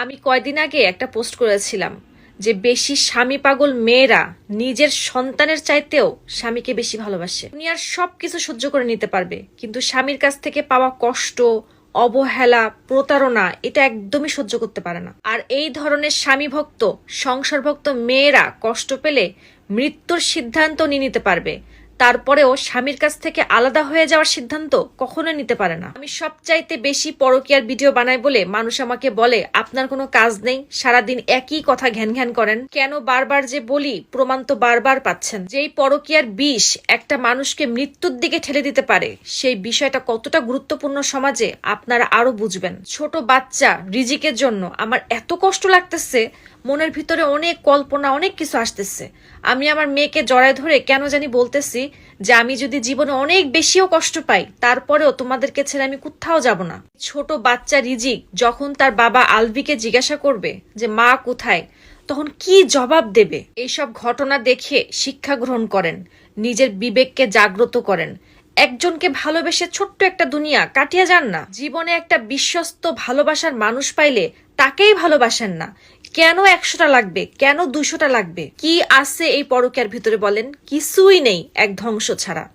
আমি কয়দিন আগে একটা পোস্ট করেছিলাম যে বেশি স্বামী পাগল মেয়েরা নিজের সন্তানের চাইতেও স্বামীকে বেশি ভালোবাসে। দুনিয়ার সবকিছু সহ্য করে নিতে পারবে, কিন্তু স্বামীর কাছ থেকে পাওয়া কষ্ট, অবহেলা, প্রতারণা এটা একদমই সহ্য করতে পারে না। আর এই ধরনের স্বামী ভক্ত, সংসার ভক্ত মেয়েরা কষ্ট পেলে মৃত্যুর সিদ্ধান্ত নিয়ে নিতে পারবে, তারপরেও স্বামীর কাছ থেকে আলাদা হয়ে যাওয়ার সিদ্ধান্ত কখনোই নিতে পারে না। আমি সবচাইতে বেশি পরকীয়ার ভিডিও বানাই বলে মানুষ আমাকে বলে, আপনার কোনো কাজ নেই, সারাদিন একই কথা ঘ্যান ঘ্যান করেন কেন? বারবার যে বলি, প্রমাণ তো বারবার পাচ্ছেন। যেই পরকীয়ার বিষ একটা মানুষকে মৃত্যুর দিকে ঠেলে দিতে পারে, সেই বিষয়টা কতটা গুরুত্বপূর্ণ সমাজে আপনারা আরো বুঝবেন। ছোট বাচ্চা রিজিকের জন্য আমার এত কষ্ট লাগতেছে, মনের ভিতরে অনেক কল্পনা, অনেক কিছু আসতেছে। আমি আমার মেয়েকে জড়ায় ধরে কেন জানি বলতেছি যে আমি যদি জীবনে অনেক বেশিও কষ্ট পাই, তারপরেও তোমাদেরকে ছেড়ে আমি কোথাও যাব না। ছোট বাচ্চা রিজিক যখন তার বাবা আলভিকে জিজ্ঞাসা করবে যে মা কোথায়, তখন কি জবাব দেবে? এইসব ঘটনা দেখে শিক্ষা গ্রহণ করেন, নিজের বিবেককে জাগ্রত করেন। একজনকে ভালোবেসে ছোট্ট একটা দুনিয়া কাটিয়ে যান না। জীবনে একটা বিশ্বস্ত ভালোবাসার মানুষ পাইলে তাকেই ভালোবাসেন না। কেন 100টা লাগবে? কেন 200টা লাগবে? কি আছে এই পরকীয়ার ভিতরে বলেন? কিছুই নেই, এক ধ্বংস ছাড়া।